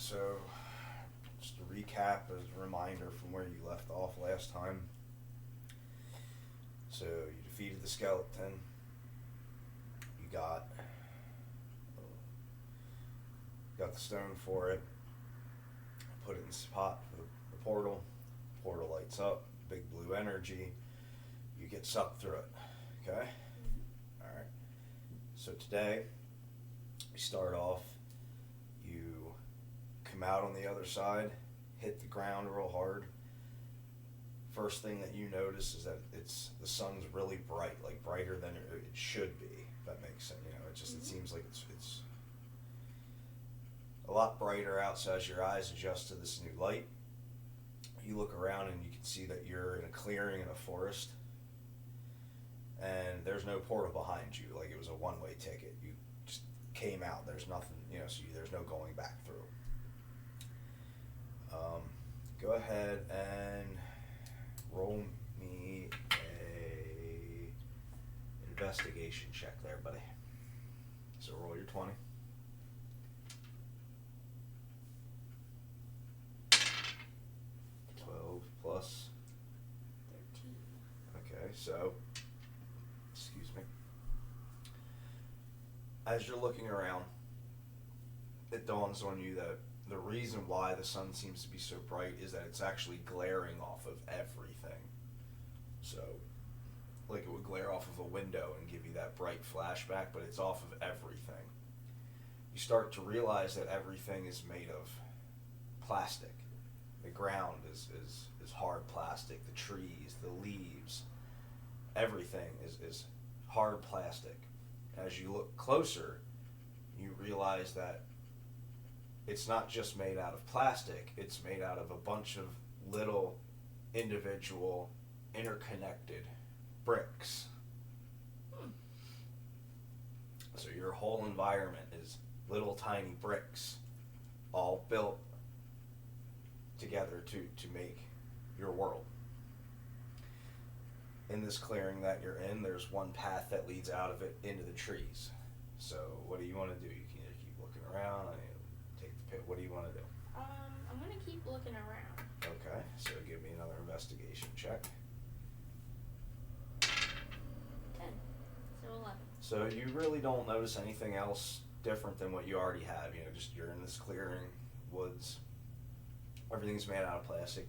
So just to recap as a reminder from where you left off last time. So you defeated the skeleton. You got the stone for it. Put it in the spot for the portal. Portal lights up. Big blue energy. You get sucked through it. Okay. All right. So today we start off. You come out on the other side, hit the ground real hard. First thing that you notice is that the sun's really bright, like brighter than it should be. If that makes sense, it seems like it's a lot brighter outside as your eyes adjust to this new light. You look around and you can see that you're in a clearing in a forest, and there's no portal behind you. Like it was a one-way ticket. You just came out. There's nothing, so there's no going back through. Go ahead and roll me a investigation check there, buddy. So roll your 20. 12 plus 13. Okay, so excuse me. As you're looking around, it dawns on you that the reason why the sun seems to be so bright is that it's actually glaring off of everything. So, like it would glare off of a window and give you that bright flashback, but it's off of everything. You start to realize that everything is made of plastic. The ground is hard plastic, the trees, the leaves, everything is hard plastic. As you look closer, you realize that it's not just made out of plastic, it's made out of a bunch of little individual interconnected bricks. So your whole environment is little tiny bricks all built together to make your world. In this clearing that you're in, there's one path that leads out of it into the trees. So what do you want to do? You can either keep looking around, take the pit. What do you want to do? I'm gonna keep looking around. Okay, so give me another investigation check. 10. So 11. So you really don't notice anything else different than what you already have. Just you're in this clearing, woods. Everything's made out of plastic.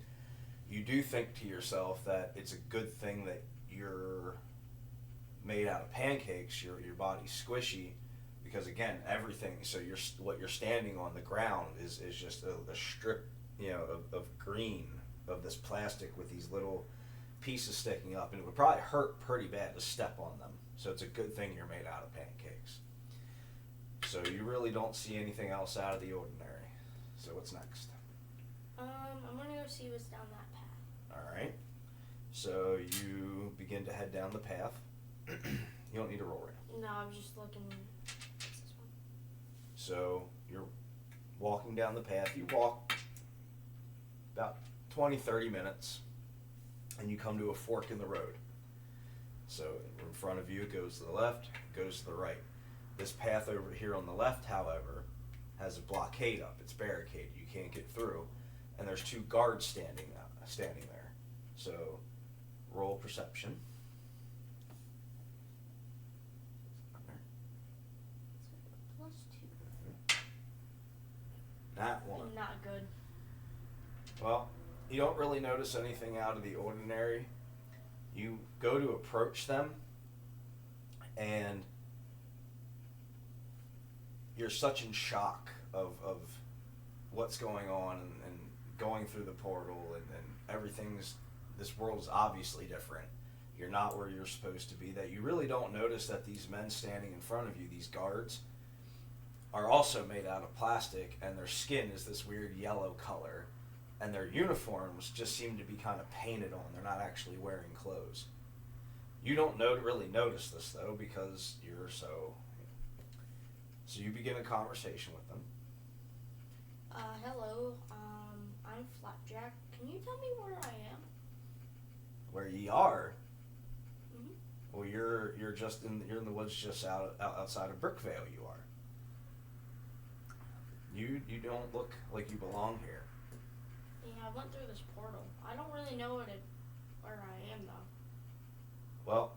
You do think to yourself that it's a good thing that you're made out of pancakes. Your body's squishy, because again, everything. So what you're standing on the ground is just a strip, of green of this plastic with these little pieces sticking up, and it would probably hurt pretty bad to step on them. So it's a good thing you're made out of pancakes. So you really don't see anything else out of the ordinary. So what's next? I'm gonna go see what's down that path. All right. So you begin to head down the path. You don't need to roll right No, I'm just looking. What's this one? So you're walking down the path. You walk about 20, 30 minutes, and you come to a fork in the road. So in front of you, it goes to the left, it goes to the right. This path over here on the left, however, has a blockade up. It's barricaded. You can't get through. And there's two guards standing there. So roll perception. +2. That one. Not good. Well, you don't really notice anything out of the ordinary. You go to approach them, and you're such in shock of what's going on and going through the portal and this world is obviously different. You're not where you're supposed to be, that you really don't notice that these men standing in front of you, these guards, are also made out of plastic, and their skin is this weird yellow color, and their uniforms just seem to be kind of painted on. They're not actually wearing clothes. You don't really notice this, though, because you're so you begin a conversation with them. Hello, I'm FlapJack. Can you tell me where I am? Where ye are? Mm-hmm. Well, you're in the woods just outside of Brookvale. You are. You don't look like you belong here. Yeah, I went through this portal. I don't really know where I am though. Well,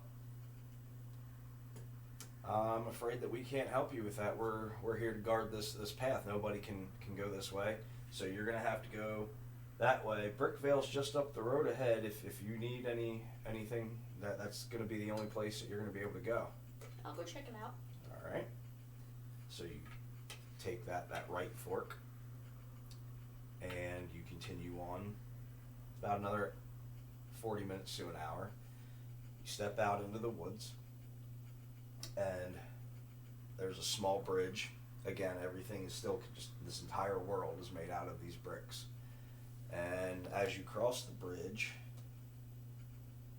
I'm afraid that we can't help you with that. We're here to guard this path. Nobody can go this way, so you're gonna have to go that way. Brickvale's just up the road ahead. If you need anything, that's gonna be the only place that you're gonna be able to go. I'll go check it out. All right. So you take that right fork, and you continue on about another 40 minutes to an hour. You step out into the woods, and there's a small bridge. Again, everything is still just, this entire world is made out of these bricks. And as you cross the bridge,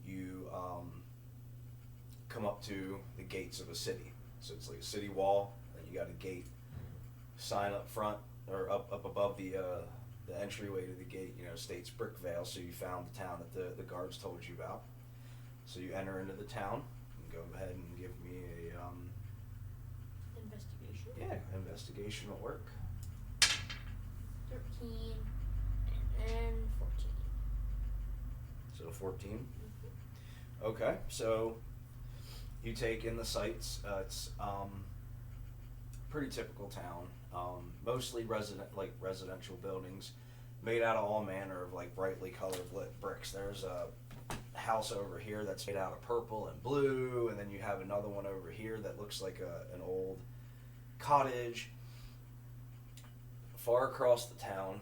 you come up to the gates of a city. So it's like a city wall, and you got a gate sign up front, or up above the entryway to the gate, states Brickvale. So you found the town that the guards told you about. So you enter into the town, and go ahead and give me a Investigation. yeah, investigation will work. 13 and 14. So 14. Mm-hmm. Okay, so you take in the sights. It's pretty typical town. Mostly residential buildings, made out of all manner of brightly colored lit bricks. There's a house over here that's made out of purple and blue, and then you have another one over here that looks like an old cottage. Far across the town,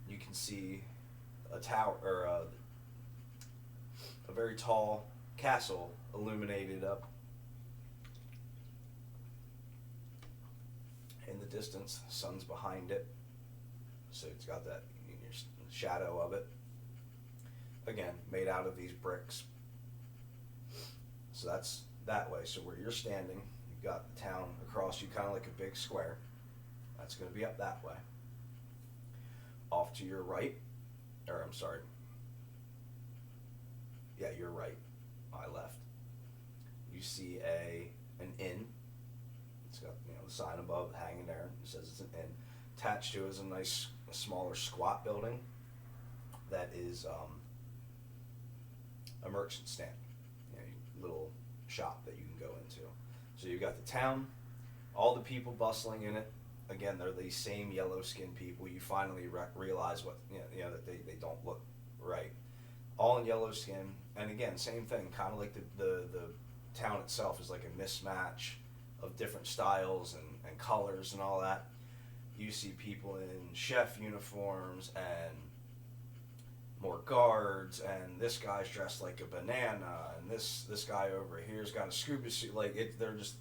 you can see a tower, or a very tall castle illuminated up in the distance. The sun's behind it, so it's got that shadow of it. Again, made out of these bricks. So that's that way. So where you're standing, you've got the town across you, kind of like a big square. That's going to be up that way. Off to your right, or I'm sorry, yeah, you're right, my left. You see an inn. It's got the sign above hanging there. It says it's an inn. Attached to it is a nice, smaller, squat building that is a merchant stand, little shop that you can go into. So you've got the town, all the people bustling in it. Again, they're these same yellow-skinned people. You finally realize what that they don't look right. All in yellow skin, and again, same thing. Kind of like the town itself is like a mismatch of different styles and colors and all that. You see people in chef uniforms and more guards, and this guy's dressed like a banana, and this guy over here's got a scuba suit.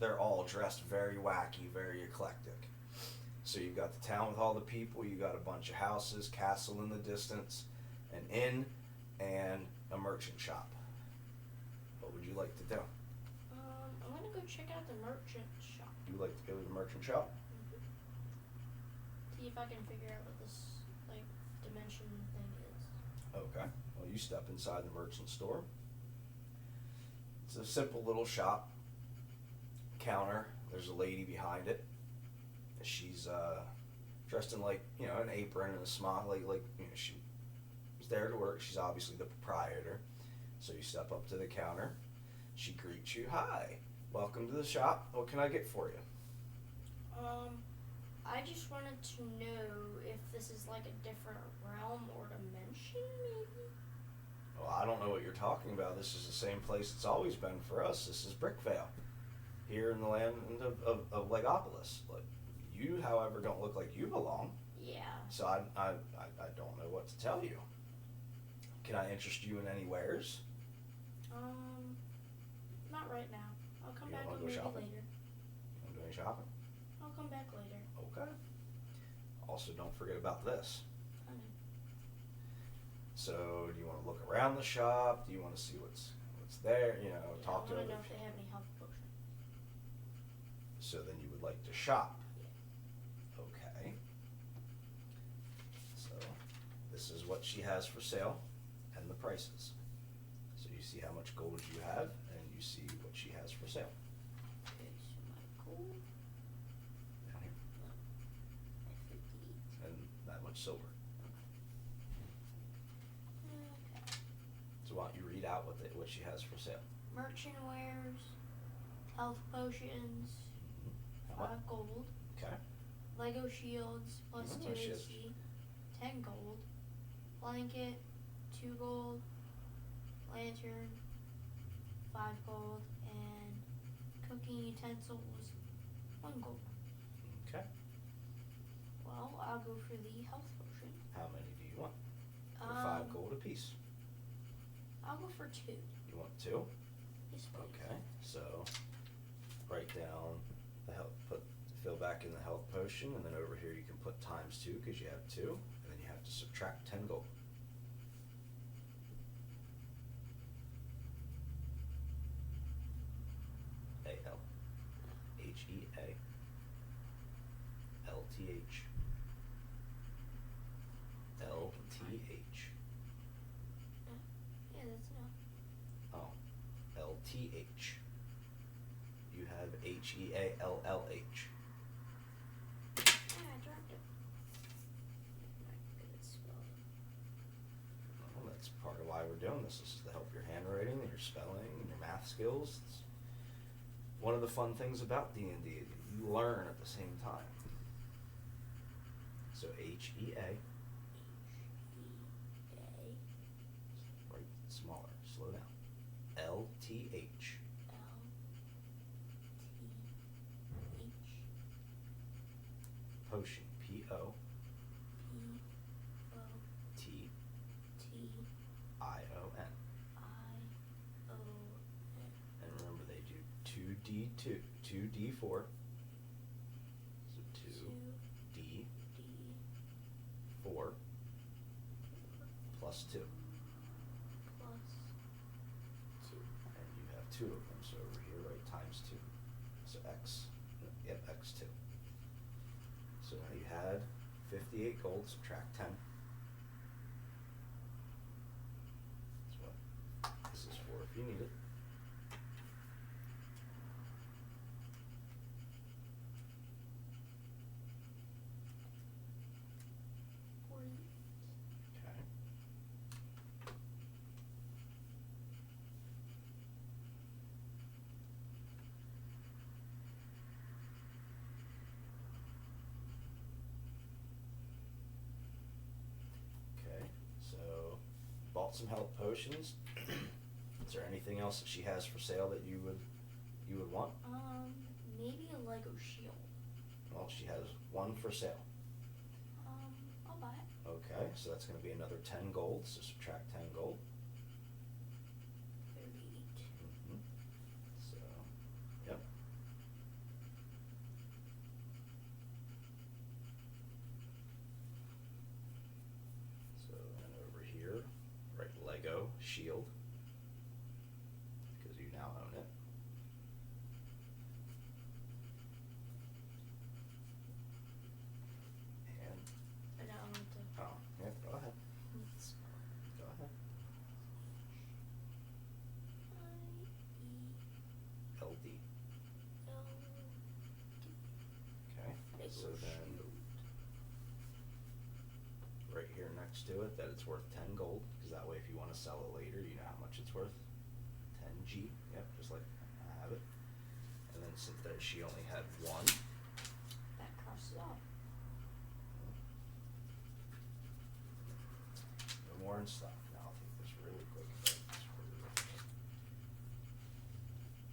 They're all dressed very wacky, very eclectic. So you've got the town with all the people, you got a bunch of houses, castle in the distance, an inn, and a merchant shop. What would you like to do? I'm gonna go check out the merchant shop. You would like to go to the merchant shop? Mm-hmm. See if I can figure out what this dimension thing is. Okay. Well, you step inside the merchant store. It's a simple little shop. Counter. There's a lady behind it. She's dressed in an apron and a smock. She was there to work. She's obviously the proprietor. So you step up to the counter. She greets you. Hi. Welcome to the shop. What can I get for you? I just wanted to know if this is a different realm or dimension, maybe? Well, I don't know what you're talking about. This is the same place it's always been for us. This is Brickvale, here in the land of Legopolis. You, however, don't look like you belong. Yeah. So I don't know what to tell you. Can I interest you in any wares? Not right now. I'll come You back wanna go maybe shopping? later. You want to do any shopping? I'll come back later. Okay. Also, don't forget about this. I know. So, do you want to look around the shop? Do you want to see what's there? Talk to I other want to know if people. they have any health potions. So then you would like to shop. Yeah. Okay. So this is what she has for sale and the prices. So you see how much gold you have, and you see what she has for sale. Okay, so my gold. Down here. My silver. Okay. So why don't you read out what she has for sale? Merchant wares, health potions, What? 5 gold. Okay. Lego shields plus 2 AC, 10 gold. Blanket, 2 gold. Lantern, 5 gold. And cooking utensils, 1 gold. Okay. Well, I'll go for the health potion. How many do you want? For 5 gold apiece. I'll go for 2. You want 2? Yes, please. Okay. So write down the health. Fill back in the health potion, and then over here you can put times 2 because you have 2, and then you have to subtract 10 gold. A-L-H-E-A-L-T-H. L-T-H. Yeah, that's enough. Oh, L-T-H. You have H-E-A-L-L-H. Yeah, I dropped it. Not good at spelling. Well, that's part of why we're doing this. This is to help your handwriting and your spelling and your math skills. It's one of the fun things about D&D. You learn at the same time. So H-E-A. H-E-A. Right, smaller. Slow down. L-T-H. L-T-H. Potion. P-O. P-O. T. T-I-O-N. I-O-N. And remember they do 2D2. 2D4. So 2D4 plus 2. Plus 2. And you have 2 of them, so over here write times 2. So X, yep, X2. So now you had 58 gold, subtract 10. That's what this is for if you need it. Okay. Okay, so bought some health potions. Is there anything else that she has for sale that you would want? Maybe a Lego shield. Well, she has 1 for sale. I'll buy it. Okay, so that's going to be another 10 gold, so subtract 10 gold. 38. So, yep. So then over here, write Lego shield, because you now own it. And, I don't want to. oh, yeah, go ahead. Need to spell it. Go ahead. I-E-L-D. LD. Okay, so then right here next to it that it's worth 10 gold, because that way if you want to sell it later, you know how much it's worth. 10G, yep, just like I have it. And then since that she only had 1, That crosses off. no more in stock. Now I'll take this really quick.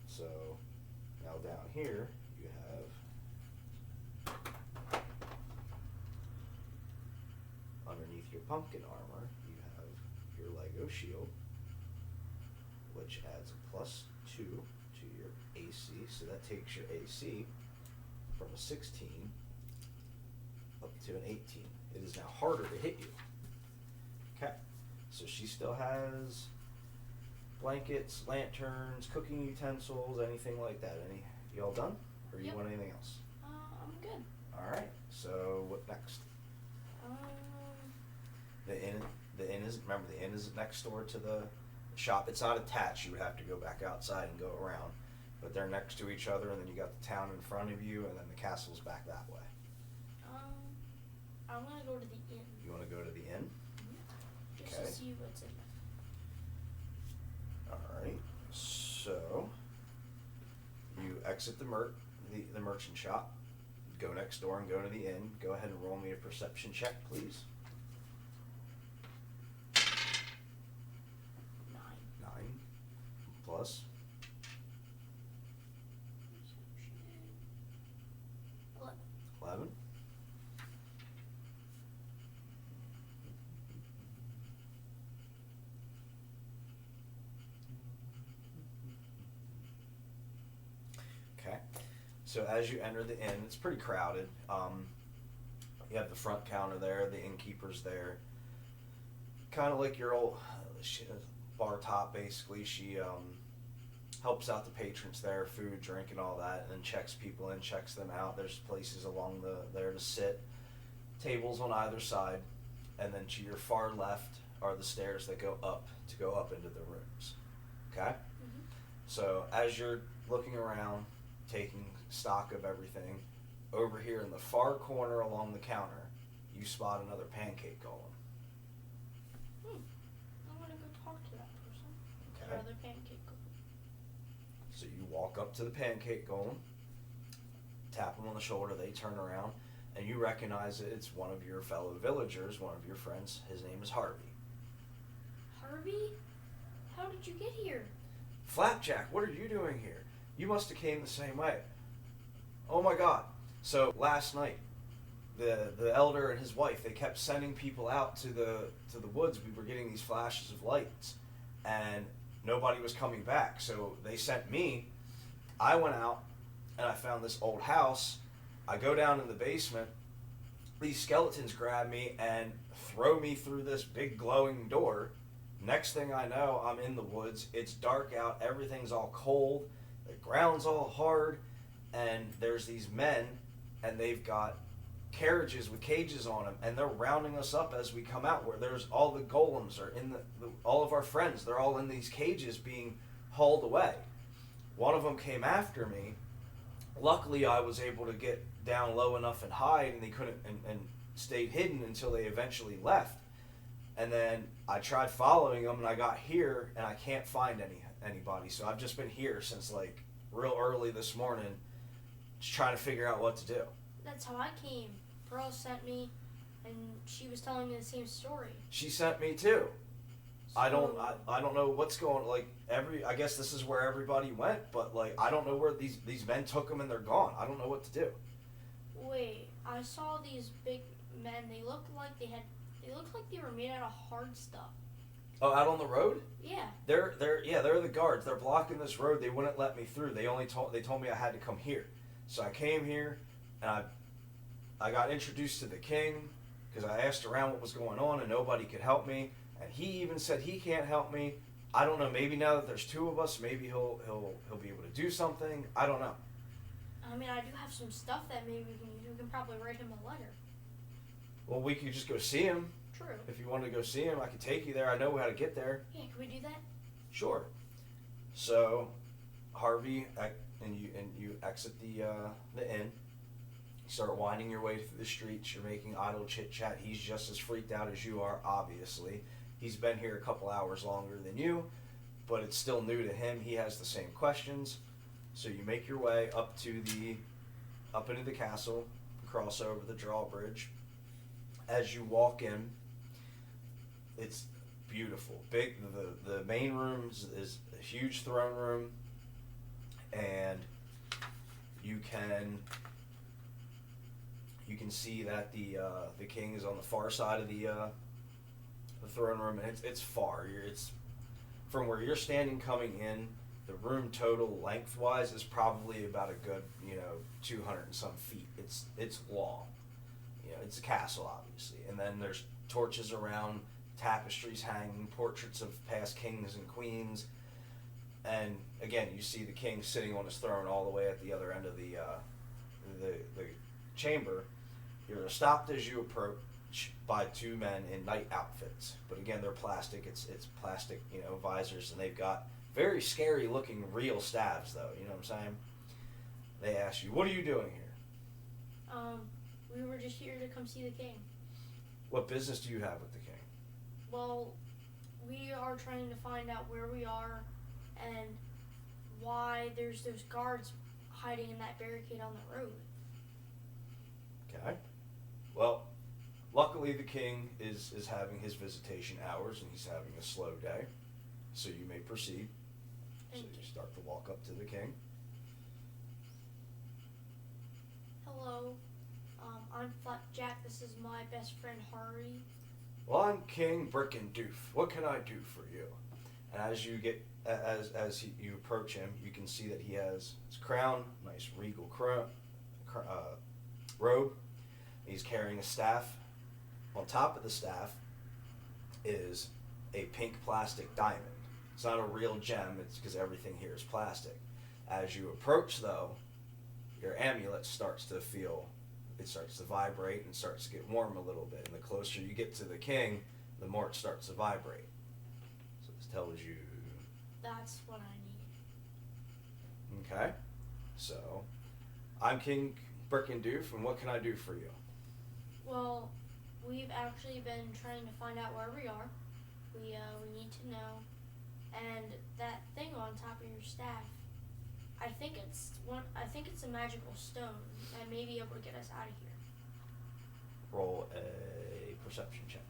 So now down here you have underneath your pumpkin armor, you have your Lego shield, which adds a +2 to your AC, so that takes your AC from a 16 up to an 18. It is now harder to hit you. Okay, so she still has blankets, lanterns, cooking utensils, anything like that. You all done? Or you Yep. want anything else? I'm good. Alright, so what next? The inn is, remember the inn is next door to the shop. It's not attached, you would have to go back outside and go around. But they're next to each other, and then you got the town in front of you, and then the castle's back that way. I'm gonna go to the inn. You want to go to the inn? Just Okay. to see what's in there. Alright. So, you exit the merchant shop, go next door and go to the inn. Go ahead and roll me a perception check, please. 9. 9 plus. 11. Okay. So as you enter the inn, it's pretty crowded. You have the front counter there, the innkeeper's there. Kind of like your old bar top, basically. She helps out the patrons there, food, drink, and all that, and then checks people in, checks them out. There's places along there to sit, tables on either side, and then to your far left are the stairs that go up into the rooms. Okay? Mm-hmm. So as you're looking around, taking stock of everything, over here in the far corner along the counter, you spot another pancake golem. I want to go talk to that person. Okay. Or other pancake golem. So you walk up to the pancake golem, tap them on the shoulder, they turn around, and you recognize it. It's one of your fellow villagers, one of your friends. His name is Harvey. Harvey? How did you get here? FlapJack, what are you doing here? You must have came the same way. Oh my God. So last night, the elder and his wife, they kept sending people out to the woods. We were getting these flashes of lights, and nobody was coming back. So they sent me. I went out, and I found this old house. I go down in the basement. These skeletons grab me and throw me through this big glowing door. Next thing I know, I'm in the woods. It's dark out. Everything's all cold. The ground's all hard. And there's these men, and they've got carriages with cages on them, and they're rounding us up as we come out, where there's all the golems are in all of our friends. They're all in these cages being hauled away. One of them came after me. Luckily, I was able to get down low enough and hide, and they couldn't, and stayed hidden until they eventually left. And then I tried following them, and I got here, and I can't find anybody. So I've just been here since like real early this morning, just trying to figure out what to do. That's how I came. Pearl sent me, and she was telling me the same story. She sent me too. So, I don't know what's going. Like I guess this is where everybody went, but like I don't know where these men took them, and they're gone. I don't know what to do. Wait, I saw these big men. They looked like they were made out of hard stuff. Oh, out on the road? Yeah. They're the guards. They're blocking this road. They wouldn't let me through. They told me I had to come here. So I came here, and I got introduced to the king because I asked around what was going on, and nobody could help me. And he even said he can't help me. I don't know. Maybe now that there's two of us, maybe he'll be able to do something. I don't know. I mean, I do have some stuff that maybe we can use. We can probably write him a letter. Well, we could just go see him. True. If you wanted to go see him, I could take you there. I know how to get there. Yeah, can we do that? Sure. So, Harvey, and you exit the inn. You start winding your way through the streets. You're making idle chit chat. He's just as freaked out as you are, obviously. He's been here a couple hours longer than you, but it's still new to him. He has the same questions. So you make your way up into the castle, cross over the drawbridge. As you walk in, it's beautiful. Big. The main room is a huge throne room, and you can see that the king is on the far side of the throne room, and it's far. It's from where you're standing coming in. The room total lengthwise is probably about a good 200 and some feet. It's long. It's a castle, obviously, and then there's torches around, tapestries hanging, portraits of past kings and queens, and again, you see the king sitting on his throne all the way at the other end of the chamber. You're stopped as you approach by two men in knight outfits, but again, they're plastic. It's plastic, visors, and they've got very scary looking real staves, though. You know what I'm saying? They ask you, "What are you doing here?" We were just here to come see the king. What business do you have with the king? Well, we are trying to find out where we are and why there's those guards hiding in that barricade on the road. Okay. Well, luckily the king is having his visitation hours and he's having a slow day. So you may proceed. Thank So you. you start to walk up to the king. Hello, I'm FlapJack. This is my best friend Harry. Well, I'm King Brick and Doof. What can I do for you? And as you get you approach him, you can see that he has his crown, nice regal robe. He's carrying a staff. On top of the staff is a pink plastic diamond. It's not a real gem. It's because everything here is plastic. As you approach, though, your amulet starts to vibrate and starts to get warm a little bit. And the closer you get to the king, the more it starts to vibrate. So this tells you. That's what I need. Okay. So, I'm King Brick and Doof, and what can I do for you? Well, we've actually been trying to find out where we are. We need to know. And that thing on top of your staff, I think it's a magical stone that may be able to get us out of here. Roll a perception check.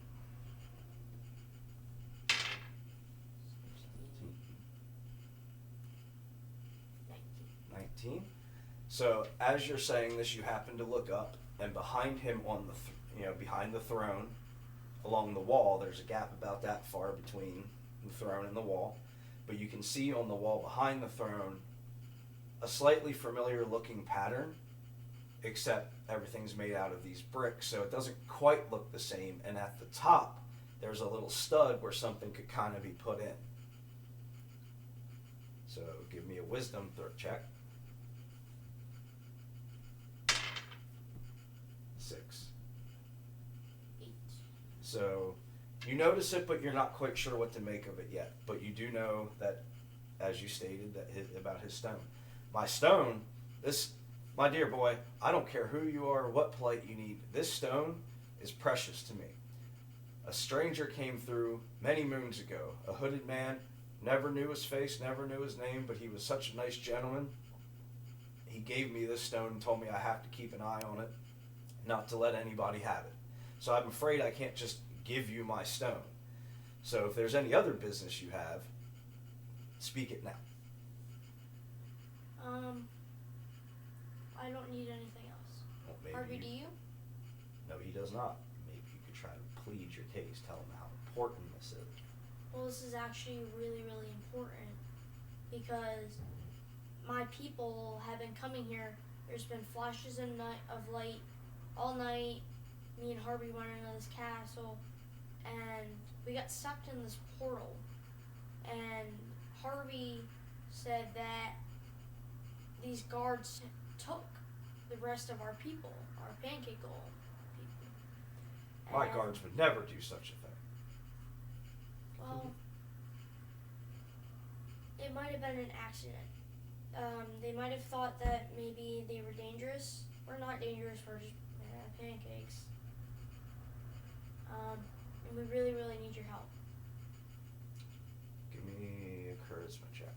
19. So as you're saying this, you happen to look up, and behind him on the behind the throne, along the wall, there's a gap about that far between the throne and the wall. But you can see on the wall behind the throne a slightly familiar looking pattern, except everything's made out of these bricks, so it doesn't quite look the same. And at the top, there's a little stud where something could kind of be put in. So give me a wisdom check. 6. 8. So you notice it, but you're not quite sure what to make of it yet. But you do know that, as you stated, about his stone. My stone, my dear boy, I don't care who you are or what plight you need. This stone is precious to me. A stranger came through many moons ago. A hooded man, never knew his face, never knew his name, but he was such a nice gentleman. He gave me this stone and told me I have to keep an eye on it, not to let anybody have it. So I'm afraid I can't just give you my stone. So if there's any other business you have, speak it now. I don't need anything else. Well, maybe Harvey, do you? No, he does not. Maybe you could try to plead your case, tell him how important this is. Well, this is actually really, really important because my people have been coming here. There's been flashes of light all night. Me and Harvey went into this castle, and we got sucked in this portal. And Harvey said that these guards took the rest of our people, our pancake gold people. My guards would never do such a thing. Well, it might have been an accident. They might have thought that maybe they were dangerous. We're not dangerous, we're just pancakes. And we really, really need your help. Give me a charisma check.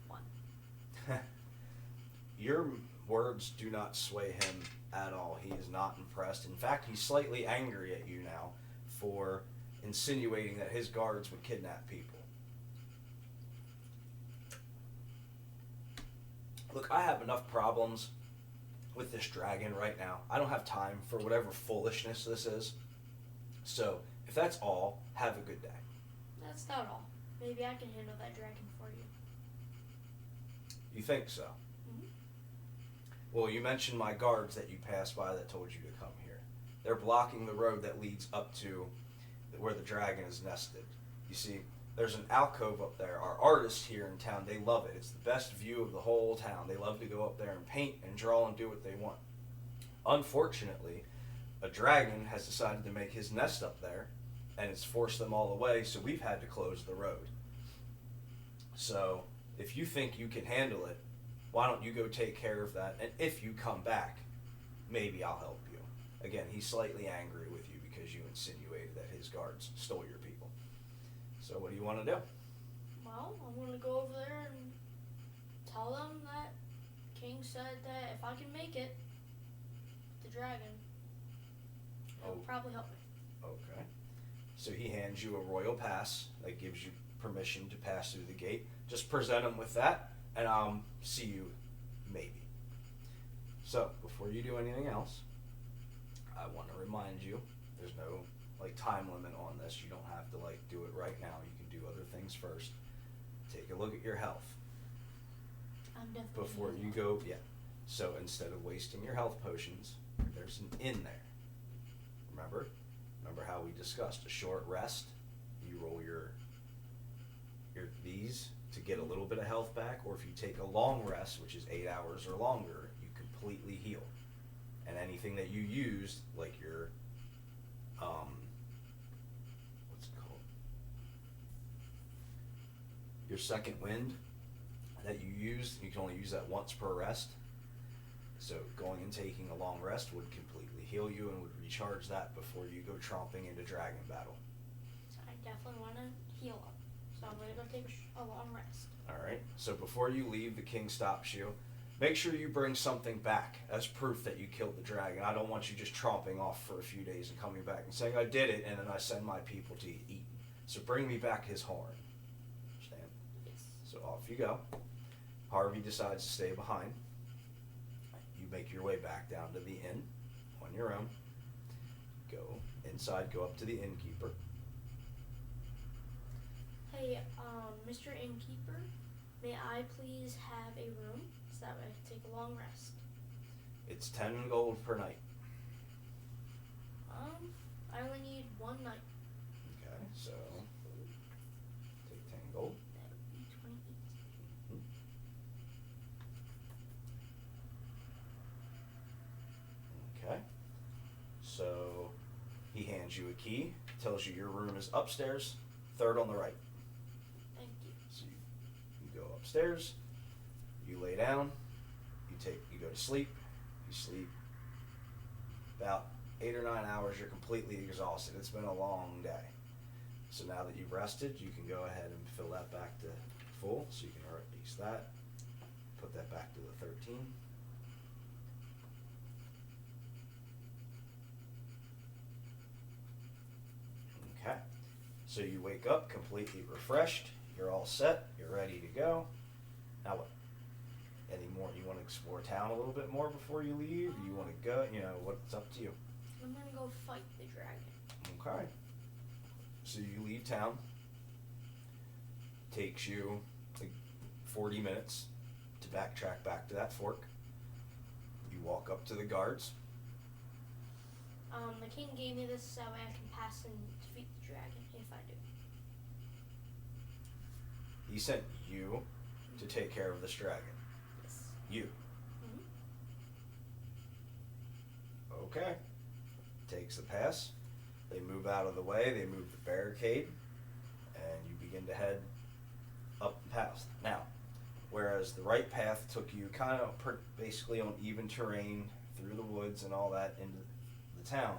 1. Your words do not sway him at all. He is not impressed. In fact, he's slightly angry at you now for insinuating that his guards would kidnap people. Look, I have enough problems with this dragon right now. I don't have time for whatever foolishness this is. So, if that's all, have a good day. That's not all. Maybe I can handle that dragon for you. You think so? Mm-hmm. Well, you mentioned my guards that you passed by that told you to come here. They're blocking the road that leads up to where the dragon is nested. You see, there's an alcove up there. Our artists here in town, they love it. It's the best view of the whole town. They love to go up there and paint and draw and do what they want. Unfortunately, a dragon has decided to make his nest up there, and it's forced them all away, so we've had to close the road. So, if you think you can handle it, Why don't you go take care of that? And if you come back, maybe I'll help you. Again, he's slightly angry with you because you insinuated that his guards stole your people. So what do you want to do? Well, I'm going to go over there and tell them that King said that if I can make it, the dragon, it'll probably help me. Okay. So he hands you a royal pass that gives you permission to pass through the gate. Just present him with that, and I'll see you maybe. So before you do anything else, I want to remind you, there's no time limit on this. You don't have to do it right now. You can do other things first. Take a look at your health. I'm definitely Before you go, yeah. So instead of wasting your health potions, there's an in there. Remember how we discussed a short rest. You roll your these to get a little bit of health back, or if you take a long rest, which is 8 hours or longer, you completely heal. And anything that you used, like your what's it called? Your second wind that you used, you can only use that once per rest. So going and taking a long rest would completely heal you and would recharge that before you go tromping into dragon battle. So I definitely want to heal up. So I'm going to go take a long rest. Alright, so before you leave, the king stops you. Make sure you bring something back as proof that you killed the dragon. I don't want you just tromping off for a few days and coming back and saying, I did it, and then I send my people to eat. So bring me back his horn. Understand? Yes. So off you go. Harvey decides to stay behind. You make your way back down to the inn on your own. Go inside, go up to the innkeeper. Hey, Mr. Innkeeper, may I please have a room so that way I can take a long rest? It's 10 gold per night. I only need one night. Okay, so take 10 gold. That would be 28. Okay. So he hands you a key, tells you your room is upstairs, third on the right. Thank you. So you go upstairs, you lay down, you go to sleep, you sleep about 8 or 9 hours. You're completely exhausted. It's been a long day. So now that you've rested, you can go ahead and fill that back to full. So you can erase that, put that back to the 13. Okay. So you wake up completely refreshed. You're all set. You're ready to go. Now what? Any more? You want to explore town a little bit more before you leave? You want to go? What's up to you? I'm going to go fight the dragon. Okay. So you leave town. Takes you 40 minutes to backtrack back to that fork. You walk up to the guards. The king gave me this so that way I can pass and defeat the dragon if I do. He sent you to take care of this dragon. Yes. You. Mm-hmm. Okay. Takes the pass. They move out of the way. They move the barricade, and you begin to head up the path. Now, whereas the right path took you kind of basically on even terrain through the woods and all that into the town,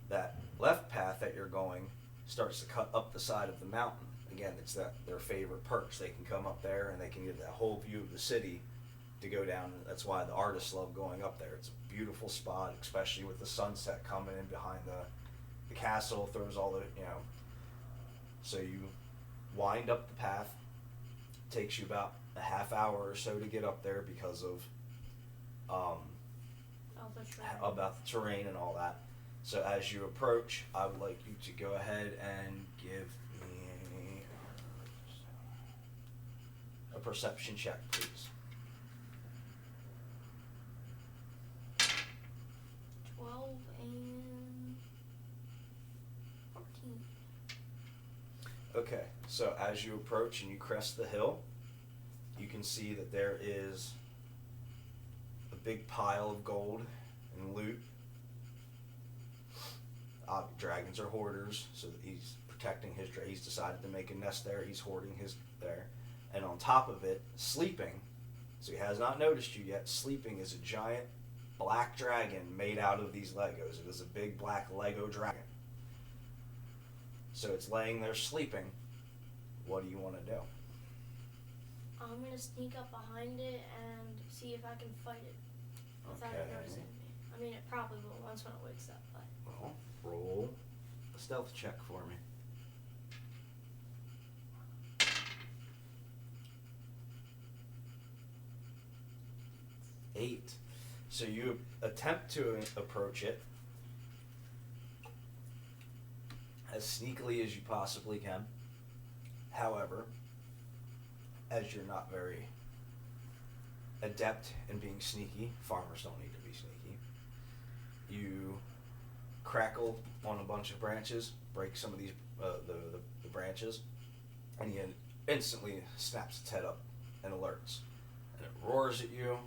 that left path that you're going starts to cut up the side of the mountain. Again, it's their favorite perch. They can come up there and they can get that whole view of the city to go down. That's why the artists love going up there. It's a beautiful spot, especially with the sunset coming in behind the castle. Throws all the, So you wind up the path. Takes you about a half hour or so to get up there because of about the terrain and all that. So as you approach, I would like you to go ahead and give me a perception check, please. 12 and 14. Okay, so as you approach and you crest the hill, you can see that there is a big pile of gold and loot. Dragons are hoarders, so he's protecting his he's decided to make a nest there. He's hoarding his there. And on top of it, sleeping, So he has not noticed you yet. Sleeping is a giant black dragon made out of these Legos. It is a big black Lego dragon. So it's laying there sleeping. What do you want to do? I'm gonna sneak up behind it and see if I can fight it without it noticing me. I mean, it probably will once when it wakes up, but. Well, roll a stealth check for me. 8. So you attempt to approach it as sneakily as you possibly can. However, as you're not very adept in being sneaky, farmers don't need to be sneaky, you crackle on a bunch of branches, break some of these the branches, and he instantly snaps its head up and alerts. And it roars at you,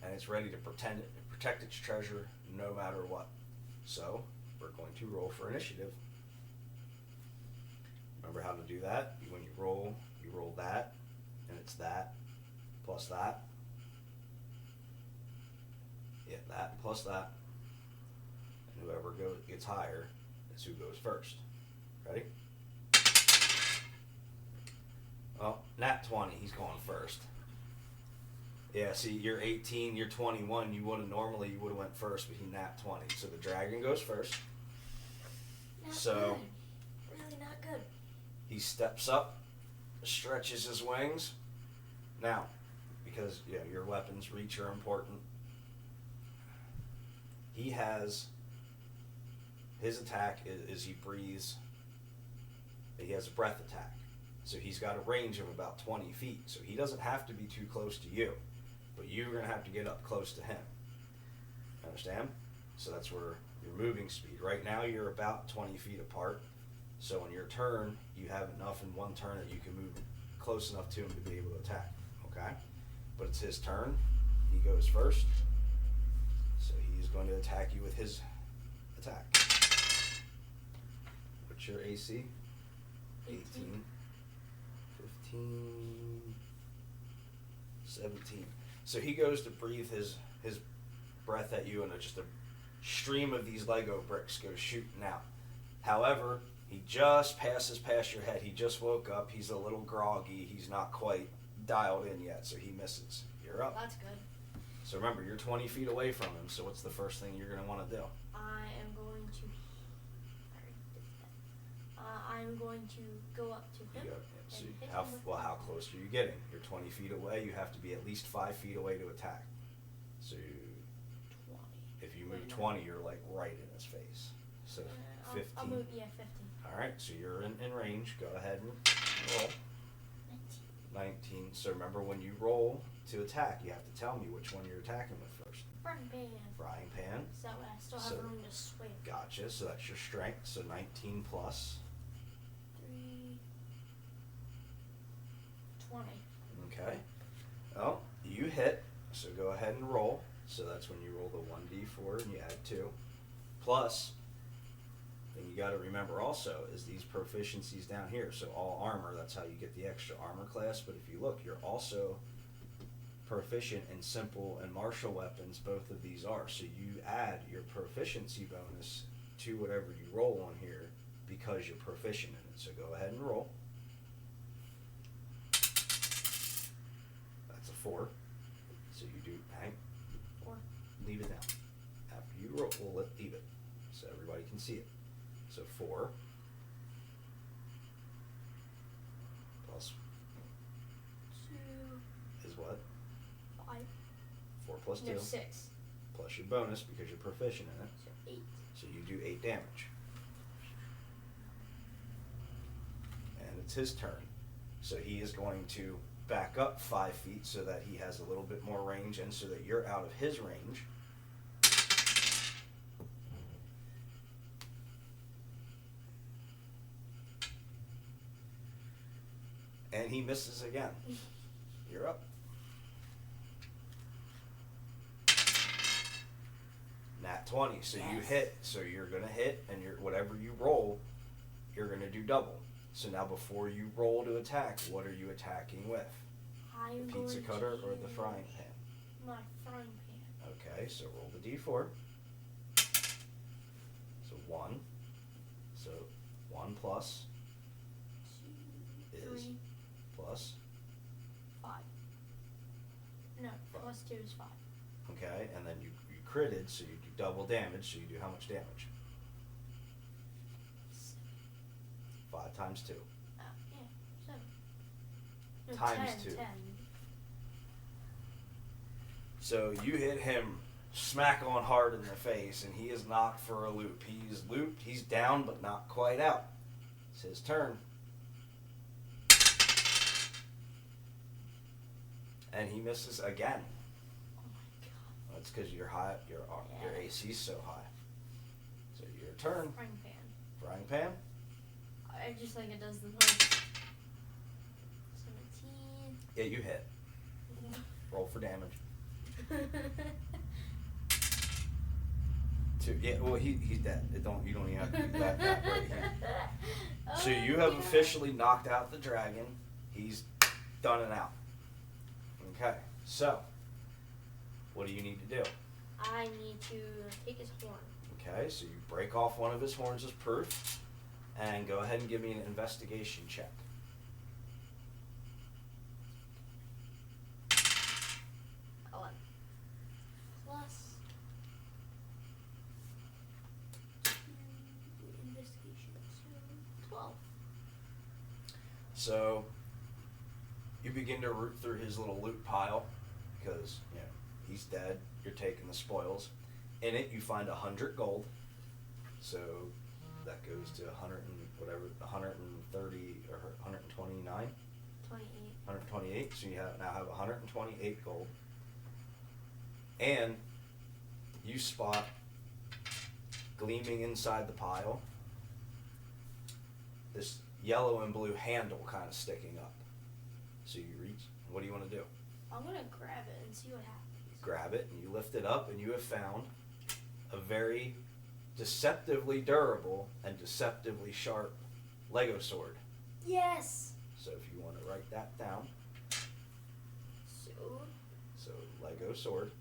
and it's ready to protect its treasure no matter what. So, we're going to roll for initiative. Remember how to do that? When you roll that, and it's that, plus that. Yeah, that plus that. And whoever gets higher is who goes first. Ready? Well, nat 20, he's going first. Yeah, see, you're 18, you're 21, you would have went first, but he nat 20. So the dragon goes first. Not so good. Really not good. He steps up, stretches his wings. Now, because your weapon's reach are important, he has his attack is he breathes. He has a breath attack. So he's got a range of about 20 feet. So he doesn't have to be too close to you, but you're going to have to get up close to him. Understand? So that's where your moving speed. Right now you're about 20 feet apart. So on your turn, you have enough in one turn that you can move close enough to him to be able to attack. Okay? But it's his turn. He goes first. So he's going to attack you with his attack. What's your AC? 18. 15, 17. So he goes to breathe his breath at you, and just a stream of these Lego bricks goes shooting out. However, he just passes past your head. He just woke up. He's a little groggy. He's not quite dialed in yet, so he misses. You're up. That's good. So remember, you're 20 feet away from him, so what's the first thing you're going to want to do? I'm going to go up to him. So how close are you getting? You're 20 feet away. You have to be at least 5 feet away to attack. So 20. If you move 20, you're like right in his face. So 15. I'll move, 15. All right, so you're in range. Go ahead and roll. 19. So remember, when you roll to attack, you have to tell me which one you're attacking with first. Frying pan. Frying pan. So that way I still have room to swing. Gotcha. So that's your strength. So 19 plus. 20. Okay. Well, you hit, so go ahead and roll. So that's when you roll the 1d4 and you add 2. Plus, and you got to remember also, is these proficiencies down here. So all armor, that's how you get the extra armor class. But if you look, you're also proficient in simple and martial weapons. Both of these are. So you add your proficiency bonus to whatever you roll on here because you're proficient in it. So go ahead and roll. 4. So you do, hang. 4. Leave it down. After you roll, leave it. So everybody can see it. So 4. Plus 2. Is what? 5. 4 plus 2. No, 6. Plus your bonus because you're proficient in it. So 8. So you do 8 damage. And it's his turn. So he is going to back up 5 feet so that he has a little bit more range and so that you're out of his range. And he misses again. You're up. Nat 20. So you hit. So you're going to hit, and whatever you roll, you're going to do double. So now before you roll to attack, what are you attacking with? I'm The pizza going cutter to or the use frying pan? My frying pan. Okay, so roll the d4. So 1. So 1 plus 2, is 3, plus. 5. No, plus 2 is 5. Okay, and then you critted, so you do double damage, so you do how much damage? 5 times 2. Yeah, 7. No, Times 10, 2. 10. So you hit him smack on hard in the face, and he is knocked for a loop. He's looped, he's down, but not quite out. It's his turn. And he misses again. Oh my god. That's because your AC is so high. So your turn. Frying pan. Frying pan. I just think it does the most. 17. Yeah, you hit. Roll for damage. 2. Yeah, well he's dead. You don't even have to do that right here. So you have officially knocked out the dragon. He's done and out. Okay, so what do you need to do? I need to take his horn. Okay, so you break off one of his horns as proof, and go ahead and give me an investigation check. 11. Plus 2 investigation, so 12. So you begin to root through his little loot pile because he's dead. You're taking the spoils. In it, you find 100 gold. So that goes to 130 or 129. 28. 128. So you now have 128 gold. And you spot gleaming inside the pile this yellow and blue handle kind of sticking up. So you reach. What do you want to do? I'm gonna grab it and see what happens. Grab it and you lift it up, and you have found a very deceptively durable and deceptively sharp Lego sword. Yes. So if you want to write that down. So Lego sword.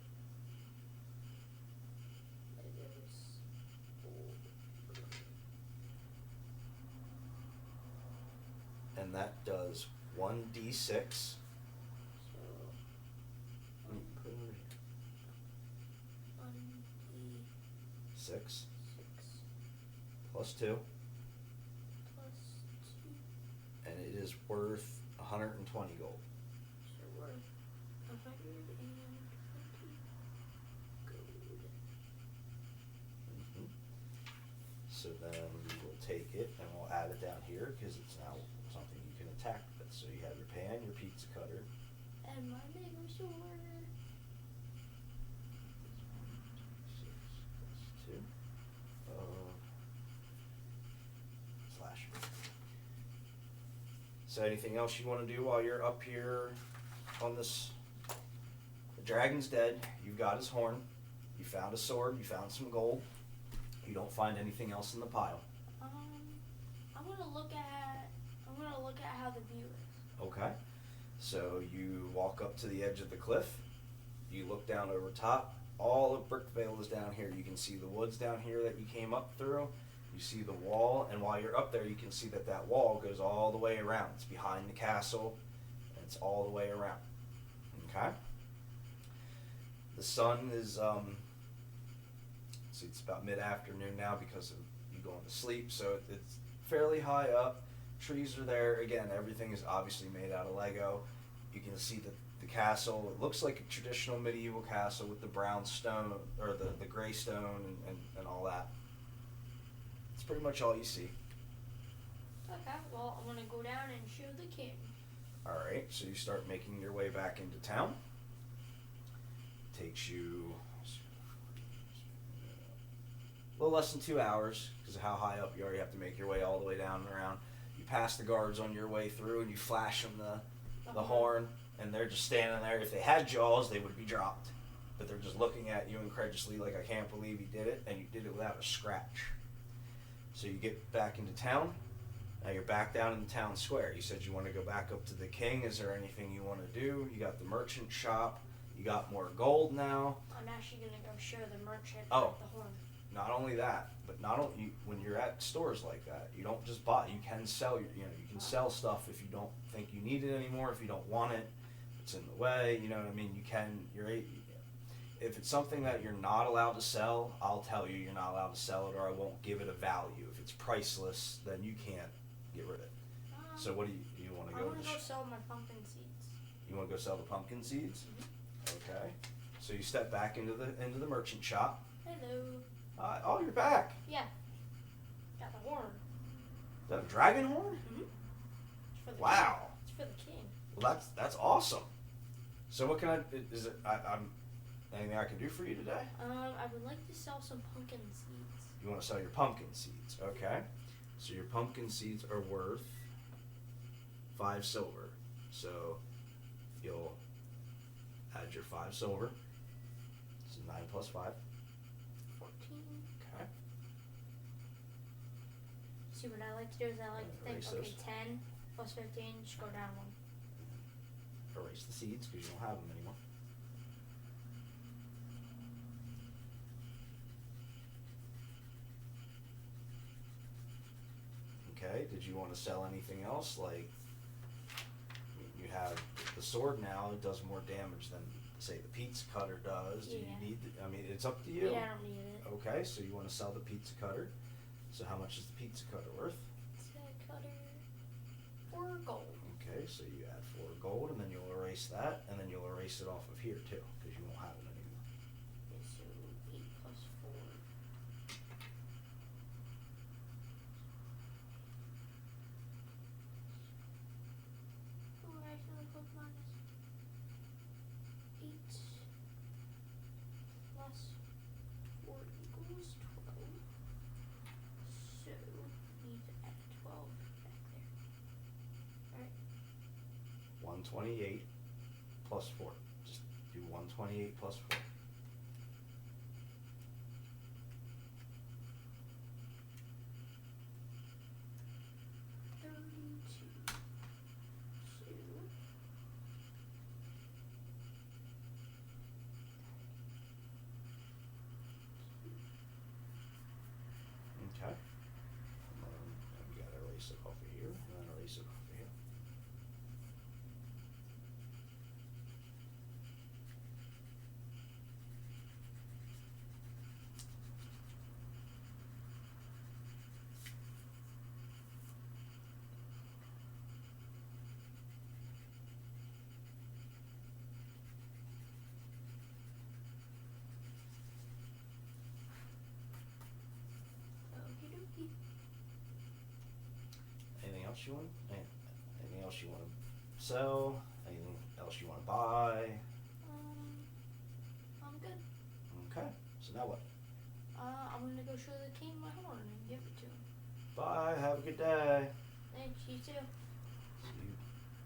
And that does 1d6. Put it over here. 6 plus 2. Plus 2. And it is worth 120 gold. So worth 120 gold. So then we will take it and we'll add it down here because it's now something you can attack with. So you have your pan, your pizza cutter, and my Lego sword. 6 plus 2. Slash. So anything else you want to do while you're up here on this? The dragon's dead. You've got his horn. You found a sword. You found some gold. You don't find anything else in the pile. I'm gonna look at how the view is. Okay. So you walk up to the edge of the cliff. You look down over top. All of Brickvale is down here. You can see the woods down here that you came up through. You see the wall, and while you're up there, you can see that wall goes all the way around. It's behind the castle, and it's all the way around. Okay? The sun is, see, it's about mid-afternoon now because of you going to sleep, so it's fairly high up. Trees are there. Again, everything is obviously made out of Lego. You can see the castle. It looks like a traditional medieval castle with the brown stone, or the gray stone and all that. That's pretty much all you see. Okay, well, I'm gonna go down and show the king. Alright, so you start making your way back into town. Takes you a little less than 2 hours because of how high up you are. You have to make your way all the way down and around. You pass the guards on your way through and you flash them the horn, and they're just standing there. If they had jaws, they would be dropped. But they're just looking at you incredulously like, I can't believe you did it, and you did it without a scratch. So you get back into town. Now you're back down in the town square. You said you want to go back up to the king. Is there anything you want to do? You got the merchant shop. You got more gold now. I'm actually gonna go show the merchant Oh. like, the horn. Not only that, but not only you, when you're at stores like that, you don't just buy. You can sell your, you can sell stuff if you don't think you need it anymore. If you don't want it, it's in the way. You know what I mean? You can. If it's something that you're not allowed to sell, I'll tell you you're not allowed to sell it, or I won't give it a value. If it's priceless, then you can't get rid of it. So what do you want to go? I want to go sell my pumpkin seeds. You want to go sell the pumpkin seeds? Mm-hmm. Okay. So you step back into the merchant shop. Hello. Oh, you're back. Yeah. Got the horn. Is that a dragon horn? Mm-hmm. It's for the Wow. King. It's for the king. Well, that's awesome. So what can is it? I'm anything I can do for you today? I would like to sell some pumpkin seeds. You want to sell your pumpkin seeds? Okay. So your pumpkin seeds are worth 5 silver. So you'll add your 5 silver. So 9 plus 5. 14. Okay. See, what I like to do is I like to think, Erase okay, those. 10 plus 15, just go down 1. Erase the seeds because you don't have them anymore. Okay, did you want to sell anything else? Like, you have the sword now, it does more damage than, say, the pizza cutter does. Do Yeah. you need, I mean, it's up to you. Yeah, I don't need it. Okay, so you want to sell the pizza cutter. So how much is the pizza cutter worth? Pizza cutter, 4 gold. Okay, so you add 4 gold, and then you'll erase that, and then you'll erase it off of here, too, because you won't have it anymore. Okay, so 8 plus 4. Oh, I actually put minus 8 plus 4 equals 12. So, need to add 12 back there. Alright. 128 plus 4. Just do 128 plus 4. Okay. And then we gotta erase it off of here, and then erase it off of here. Okie dokie. Anything else you want? Anything else you want to sell? Anything else you want to buy? I'm good. Okay. So now what? I'm gonna go show the king my horn and give it to him. Bye. Have a good day. Thanks, you too. So you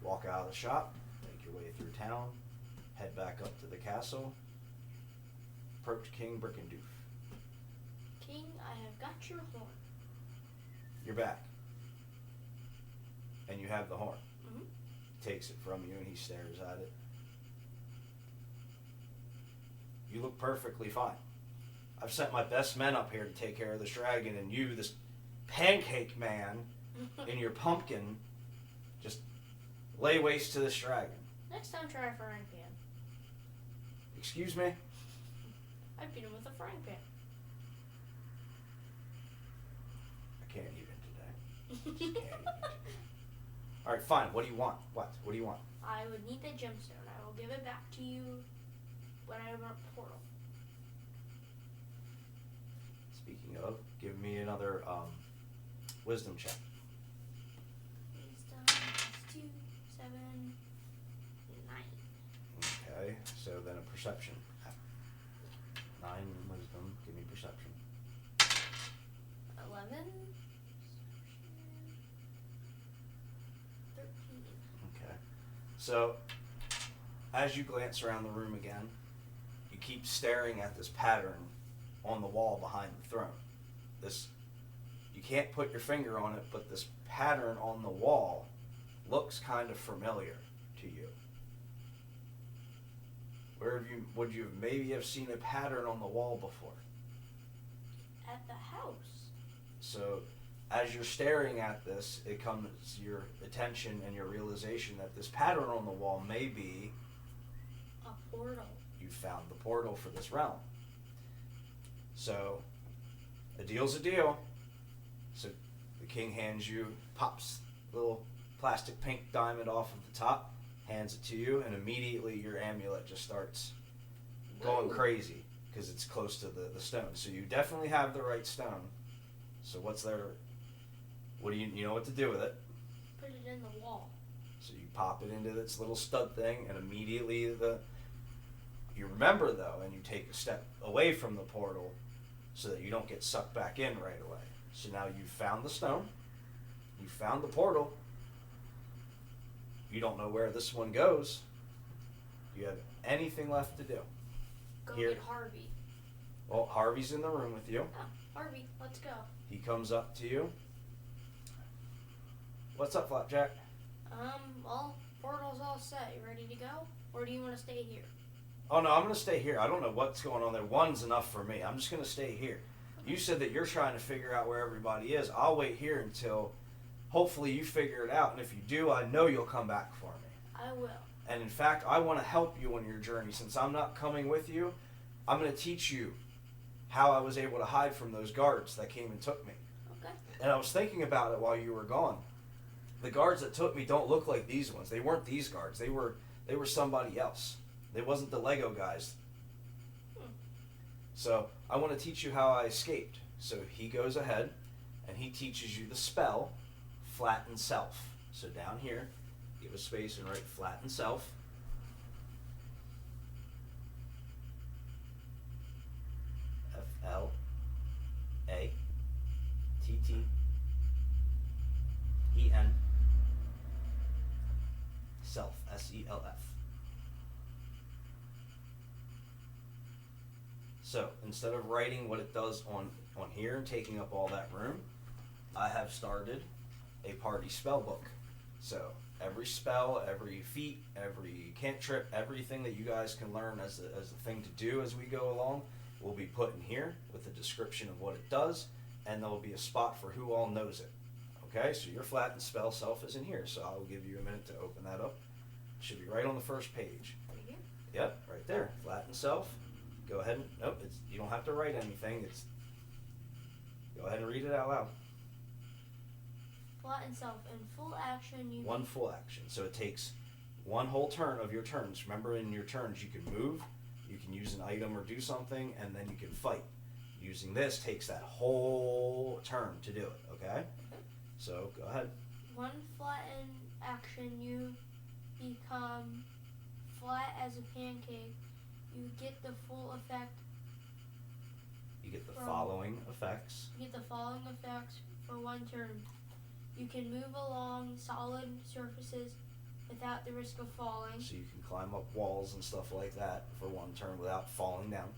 walk out of the shop, make your way through town, head back up to the castle, approach King Brickendoof. King, I have got your horn. You're back. And you have the horn. Mm-hmm. He takes it from you and he stares at it. You look perfectly fine. I've sent my best men up here to take care of this dragon, and you, this pancake man, in your pumpkin, just lay waste to this dragon. Next time, try a frying pan. Excuse me? I beat him with a frying pan. I can't even today. Just can't even today. All right, fine. What do you want? What? What do you want? I would need the gemstone. I will give it back to you when I open up the portal. Speaking of, give me another wisdom check. Wisdom plus 2, 7, 9. Okay, so then a perception. 9 wisdom. Give me perception. 11. 13. Okay. So, as you glance around the room again, you keep staring at this pattern on the wall behind the throne. This, You can't put your finger on it, but this pattern on the wall looks kind of familiar to you. Where would you maybe have seen a pattern on the wall before? At the house. So as you're staring at this, it comes your attention and your realization that this pattern on the wall may be a portal. You found the portal for this realm. So a deal's a deal. So the king hands you, pops a little plastic pink diamond off of the top, hands it to you, and immediately your amulet just starts going crazy because it's close to the stone. So you definitely have the right stone. So what's there? What do you know what to do with it? Put it in the wall. So you pop it into this little stud thing, and immediately you remember though, and you take a step away from the portal so that you don't get sucked back in right away. So now you've found the stone, you found the portal, you don't know where this one goes. Do you have anything left to do? Go Here. get Harvey. Well, Harvey's in the room with you. Oh, Harvey, let's go. He comes up to you. What's up, Flapjack? Well, portal's all set. You ready to go? Or do you want to stay here? Oh no, I'm going to stay here. I don't know what's going on there. One's enough for me. I'm just going to stay here. You said that you're trying to figure out where everybody is. I'll wait here until hopefully you figure it out. And if you do, I know you'll come back for me. I will. And in fact, I want to help you on your journey. Since I'm not coming with you, I'm going to teach you how I was able to hide from those guards that came and took me. Okay. And I was thinking about it while you were gone. The guards that took me don't look like these ones. They weren't these guards. They were somebody else. They wasn't the Lego guys. So I want to teach you how I escaped. So he goes ahead and he teaches you the spell, flatten self. So down here, give a space and write flatten self. FLATTEN self, SELF. So instead of writing what it does on here and taking up all that room, I have started a party spell book. So every spell, every feat, every cantrip, everything that you guys can learn as a thing to do as we go along will be put in here with a description of what it does, and there will be a spot for who all knows it. Okay, so your flatten spell self is in here, so I will give you a minute to open that up. It should be right on the first page. Right here? Yep, right there. Flatten self. Go ahead and, nope, you don't have to write anything. Go ahead and read it out loud. Flatten self. In full action, you... One full action. So it takes one whole turn of your turns. Remember, in your turns, you can move, you can use an item or do something, and then you can fight. Using this takes that whole turn to do it, okay? So, go ahead. One flatten action, you become flat as a pancake. You get the full effect. You get the following effects. You get the following effects for one turn. You can move along solid surfaces without the risk of falling. So you can climb up walls and stuff like that for one turn without falling down.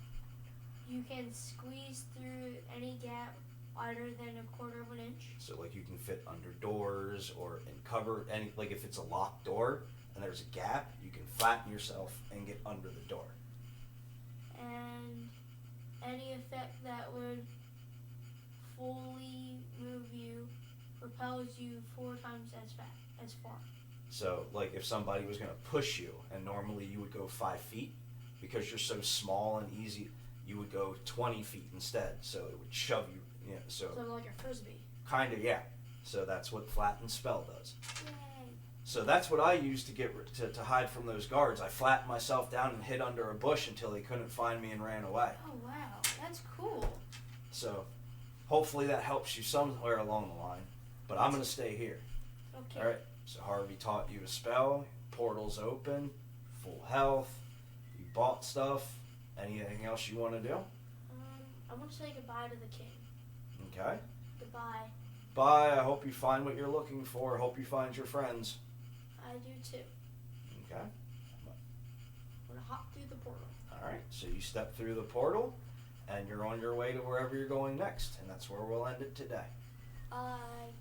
You can squeeze through any gap wider than 1/4 inch. So like you can fit under doors or in cover any, like if it's a locked door and there's a gap, you can flatten yourself and get under the door. And any effect that would fully move you repels you 4 times as far. So like if somebody was going to push you and normally you would go 5 feet, because you're so small and easy, you would go 20 feet instead. So it would shove you, so like a frisbee. Kind of, yeah. So that's what flatten spell does. Yay. So that's what I used to get to hide from those guards. I flattened myself down and hid under a bush until they couldn't find me and ran away. Oh wow, that's cool. So hopefully that helps you somewhere along the line. But I'm going to stay here. Okay. All right. So Harvey taught you a spell. Portal's open. Full health. You bought stuff. Anything else you want to do? I want to say goodbye to the king. Okay. Goodbye. Bye. I hope you find what you're looking for. Hope you find your friends. I do too. Okay. I'm going to hop through the portal. All right. So you step through the portal, and you're on your way to wherever you're going next. And that's where we'll end it today. Bye.